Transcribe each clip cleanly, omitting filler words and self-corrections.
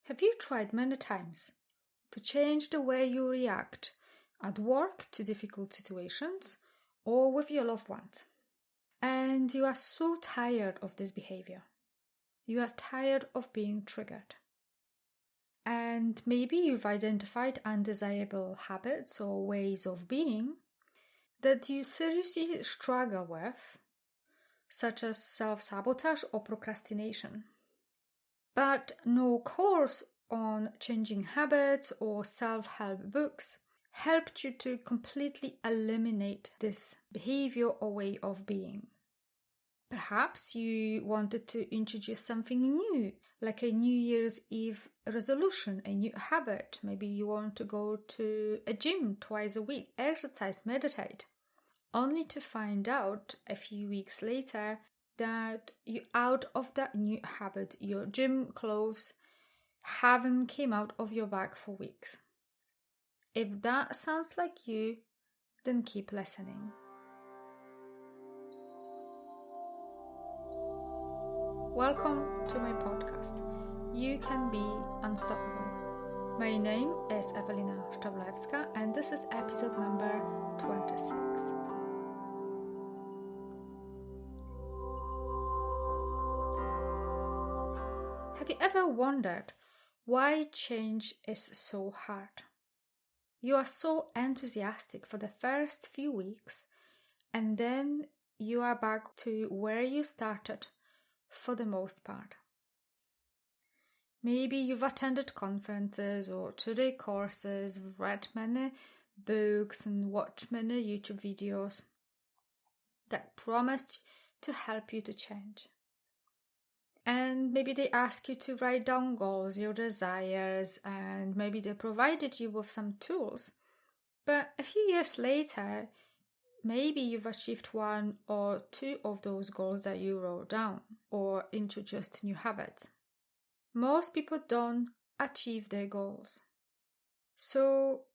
Have you tried many times to change the way you react at work to difficult situations or with your loved ones? And you are so tired of this behavior. You are tired of being triggered. And maybe you've identified undesirable habits or ways of being that you seriously struggle with, such as self-sabotage or procrastination. But no course on changing habits or self-help books helped you to completely eliminate this behavior or way of being. Perhaps you wanted to introduce something new, like a New Year's Eve resolution, a new habit. Maybe you want to go to a gym twice a week, exercise, meditate, only to find out a few weeks later that you're out of that new habit. Your gym clothes haven't came out of your bag for weeks. If that sounds like you, then keep listening. Welcome to my podcast. You can be unstoppable. My name is Evelina and this is episode number 26. Have you ever wondered why change is so hard? You are so enthusiastic for the first few weeks, and then you are back to where you started for the most part. Maybe you've attended conferences or 2-day courses, read many books and watched many YouTube videos that promised to help you to change. And maybe they ask you to write down goals, your desires, and maybe they provided you with some tools. But a few years later, maybe you've achieved 1 or 2 of those goals that you wrote down or introduced new habits. Most people don't achieve their goals. So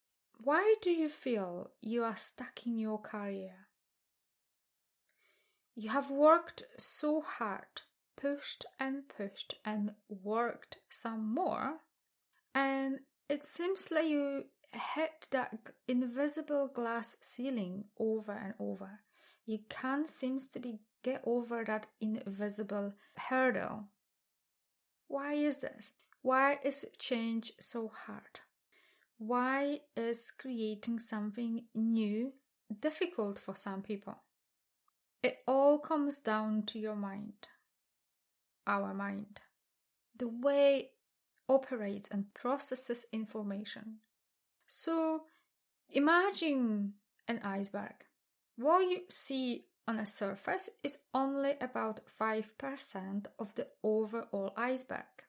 why do you feel you are stuck in your career? You have worked so hard, pushed and worked some more, and it seems like you hit that invisible glass ceiling over and over. You can't seem to get over that invisible hurdle. Why is this? Why is change so hard? Why is creating something new difficult for some people? It all comes down to your mind. Our mind. The way it operates and processes information. So imagine an iceberg. What you see on a surface is only about 5% of the overall iceberg.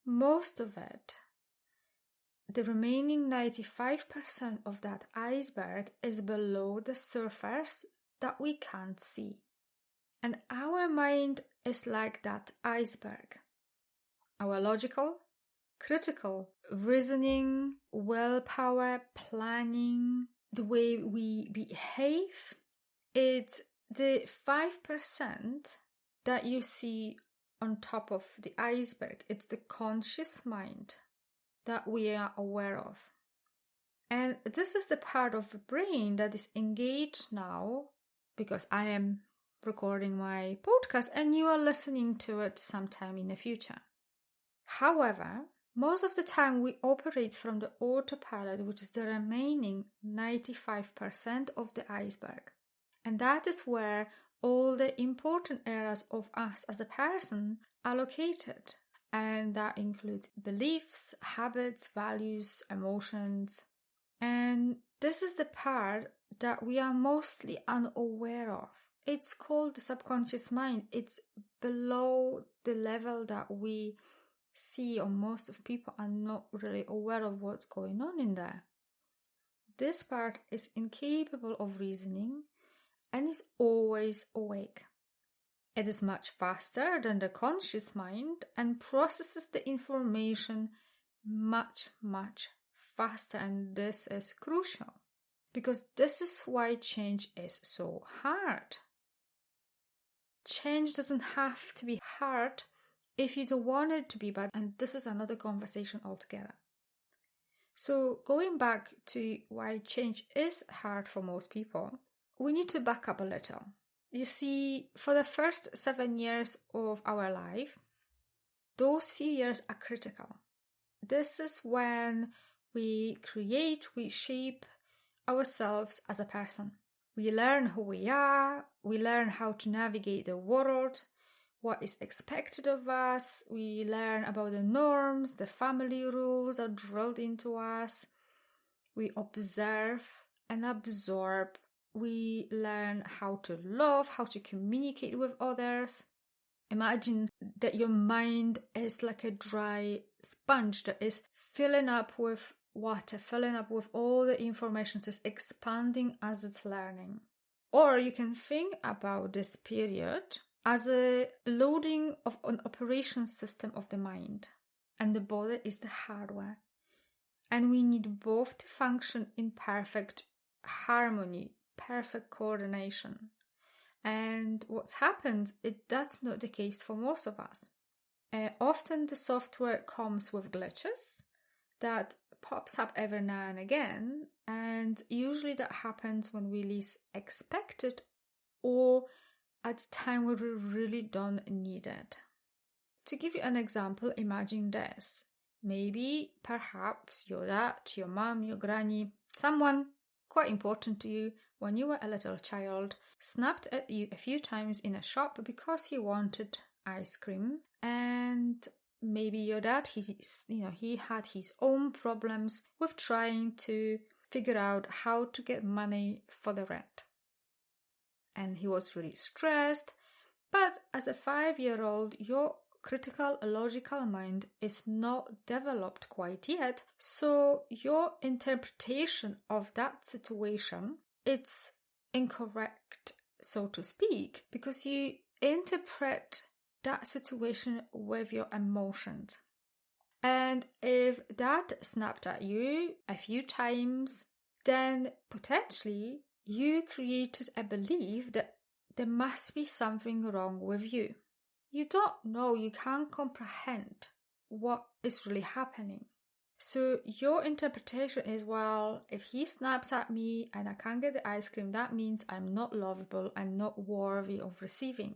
Most of it, the remaining 95% of that iceberg, is below the surface that we can't see. And our mind is like that iceberg. Our logical, critical, reasoning, willpower, planning, the way we behave, it's the 5% that you see on top of the iceberg. It's the conscious mind that we are aware of. And this is the part of the brain that is engaged now, because I am recording my podcast and you are listening to it sometime in the future. However, most of the time we operate from the autopilot, which is the remaining 95% of the iceberg. And that is where all the important areas of us as a person are located. And that includes beliefs, habits, values, emotions. And this is the part that we are mostly unaware of. It's called the subconscious mind. It's below the level that we see, or most of people are not really aware of what's going on in there. This part is incapable of reasoning and is always awake. It is much faster than the conscious mind and processes the information much faster, and this is crucial because this is why change is so hard. Change doesn't have to be hard if you don't want it to be bad, and this is another conversation altogether. So going back to why change is hard for most people, we need to back up a little. You see, for the first 7 years of our life, those few years are critical. This is when we create, we shape ourselves as a person. We learn who we are, we learn how to navigate the world, what is expected of us, we learn about the norms, the family rules are drilled into us, we observe and absorb, we learn how to love, how to communicate with others. Imagine that your mind is like a dry sponge that is filling up with water, filling up with all the information, so it's expanding as it's learning. Or you can think about this period as a loading of an operation system of the mind, and the body is the hardware. And we need both to function in perfect harmony, perfect coordination. And what's happened, that's not the case for most of us. Often the software comes with glitches that pops up every now and again, and usually that happens when we least expect it or at a time where we really don't need it. To give you an example, imagine this. Maybe, perhaps, your dad, your mom, your granny, someone quite important to you when you were a little child, snapped at you a few times in a shop because you wanted ice cream, and maybe your dad, he had his own problems with trying to figure out how to get money for the rent. And he was really stressed, but as a 5-year-old, your critical, logical mind is not developed quite yet, so your interpretation of that situation, it's incorrect, so to speak, because you interpret that situation with your emotions. And if that snapped at you a few times, then potentially you created a belief that there must be something wrong with you. You don't know, you can't comprehend what is really happening. So your interpretation is, well, if he snaps at me and I can't get the ice cream, that means I'm not lovable and not worthy of receiving.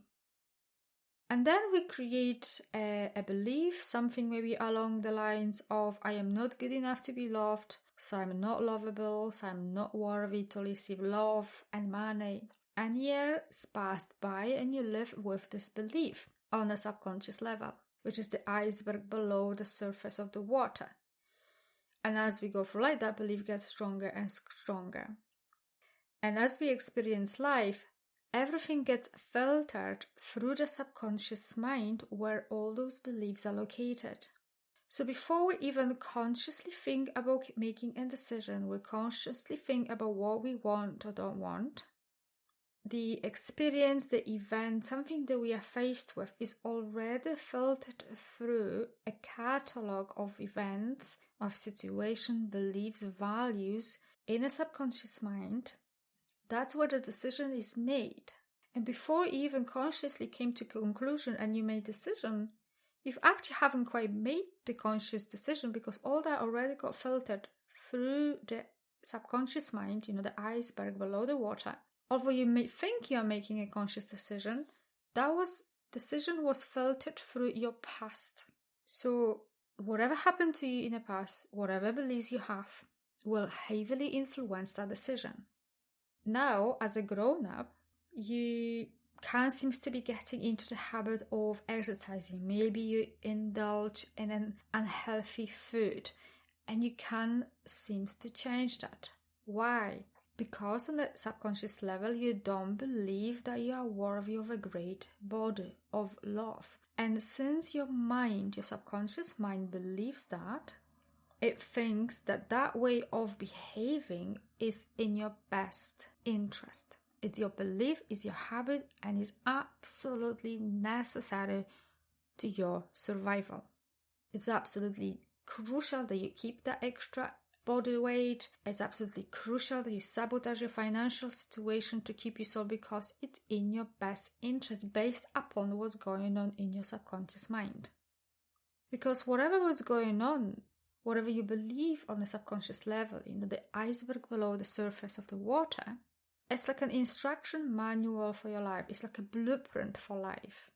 And then we create a belief, something maybe along the lines of, I am not good enough to be loved, so I'm not lovable, so I'm not worthy to receive love and money. And years passed by and you live with this belief on a subconscious level, which is the iceberg below the surface of the water. And as we go through life, that belief gets stronger and stronger. And as we experience life, everything gets filtered through the subconscious mind where all those beliefs are located. So before we even consciously think about making a decision, we consciously think about what we want or don't want. The experience, the event, something that we are faced with is already filtered through a catalogue of events, of situations, beliefs, values in a subconscious mind. That's where the decision is made. And before you even consciously came to conclusion and you made decision, you actually haven't quite made the conscious decision because all that already got filtered through the subconscious mind, the iceberg below the water. Although you may think you are making a conscious decision, decision was filtered through your past. So whatever happened to you in the past, whatever beliefs you have, will heavily influence that decision. Now, as a grown-up, you can't seem to be getting into the habit of exercising. Maybe you indulge in an unhealthy food and you can't seem to change that. Why? Because on the subconscious level, you don't believe that you are worthy of a great body, of love. And since your subconscious mind believes that, it thinks that way of behaving is in your best interest. It's your belief, it's your habit, and is absolutely necessary to your survival. It's absolutely crucial that you keep that extra body weight. It's absolutely crucial that you sabotage your financial situation to keep you so, because it's in your best interest based upon what's going on in your subconscious mind. Because whatever was going on, whatever you believe on the subconscious level, the iceberg below the surface of the water, it's like an instruction manual for your life. It's like a blueprint for life.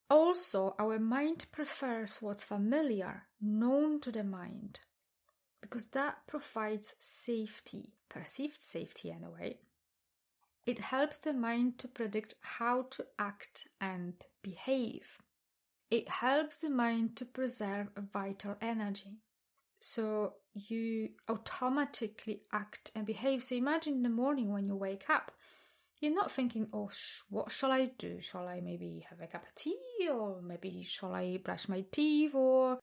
Also, our mind prefers what's familiar, known to the mind, because that provides safety, perceived safety anyway. It helps the mind to predict how to act and behave. It helps the mind to preserve vital energy. So you automatically act and behave. So imagine in the morning when you wake up, you're not thinking, oh, what shall I do? Shall I maybe have a cup of tea? Or maybe shall I brush my teeth? Or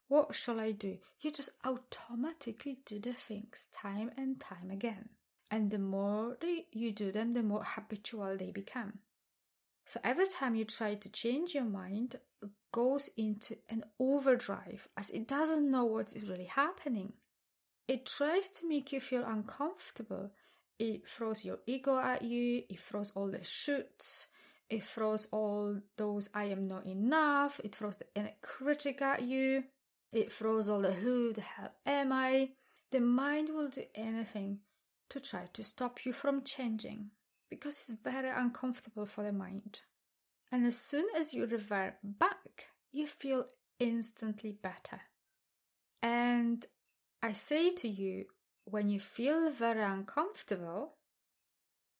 what shall I do? You just automatically do the things time and time again. And the more you do them, the more habitual they become. So every time you try to change your mind, it goes into an overdrive, as it doesn't know what's really happening. It tries to make you feel uncomfortable. It throws your ego at you, it throws all the shoulds, it throws all those I am not enough, it throws the inner critic at you, it throws all the who the hell am I. The mind will do anything to try to stop you from changing, because it's very uncomfortable for the mind. And as soon as you revert back, you feel instantly better. And I say to you, when you feel very uncomfortable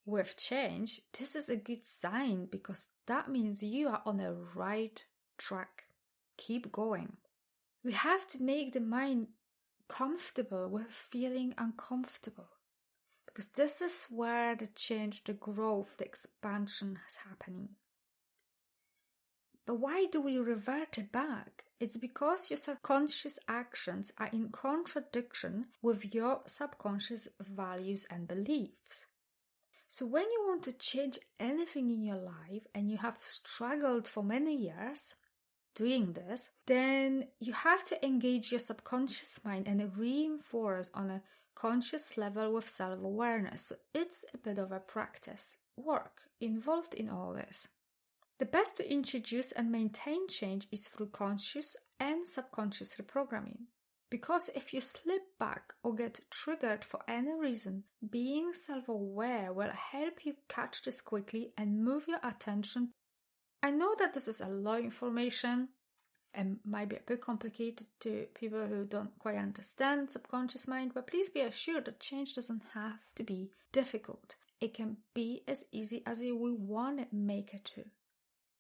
with change, this is a good sign, because that means you are on the right track. Keep going. We have to make the mind comfortable with feeling uncomfortable, because this is where the change, the growth, the expansion is happening. But why do we revert it back? It's because your subconscious actions are in contradiction with your subconscious values and beliefs. So when you want to change anything in your life and you have struggled for many years doing this, then you have to engage your subconscious mind and reinforce on a conscious level with self-awareness. So it's a bit of a practice, work involved in all this. The best to introduce and maintain change is through conscious and subconscious reprogramming. Because if you slip back or get triggered for any reason, being self-aware will help you catch this quickly and move your attention. I know that this is a lot of information and might be a bit complicated to people who don't quite understand subconscious mind, but please be assured that change doesn't have to be difficult. It can be as easy as we want to make it to.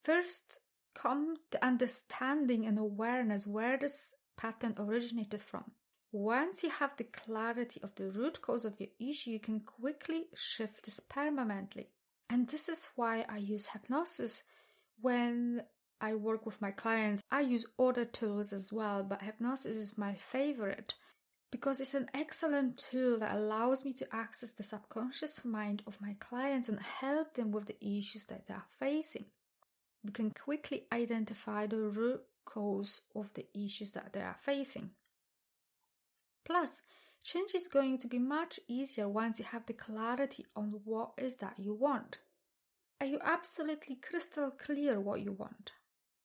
First, come to understanding and awareness where this pattern originated from. Once you have the clarity of the root cause of your issue, you can quickly shift this permanently. And this is why I use hypnosis when I work with my clients. I use other tools as well, but hypnosis is my favorite because it's an excellent tool that allows me to access the subconscious mind of my clients and help them with the issues that they are facing. We can quickly identify the root cause of the issues that they are facing. Plus, change is going to be much easier once you have the clarity on what is that you want. Are you absolutely crystal clear what you want?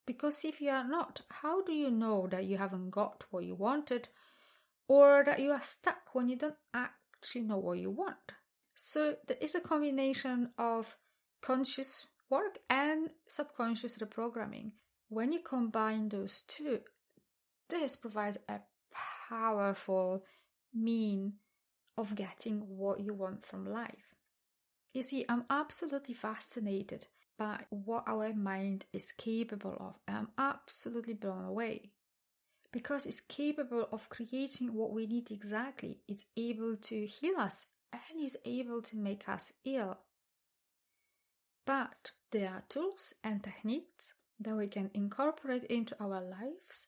Because if you are not, how do you know that you haven't got what you wanted, or that you are stuck when you don't actually know what you want? So there is a combination of conscious work and subconscious reprogramming. When you combine those two, this provides a powerful mean of getting what you want from life. You see, I'm absolutely fascinated by what our mind is capable of. I'm absolutely blown away because it's capable of creating what we need exactly. It's able to heal us and is able to make us ill. But there are tools and techniques that we can incorporate into our lives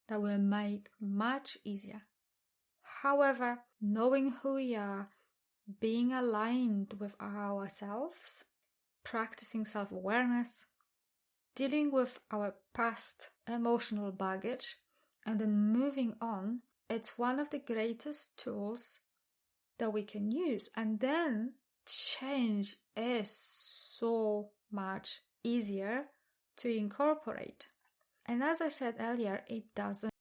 that will make much easier. However, knowing who we are, being aligned with ourselves, practicing self-awareness, dealing with our past emotional baggage, and then moving on it's one of the greatest tools that we can use. And then change is so much easier to incorporate. And as I said earlier, it doesn't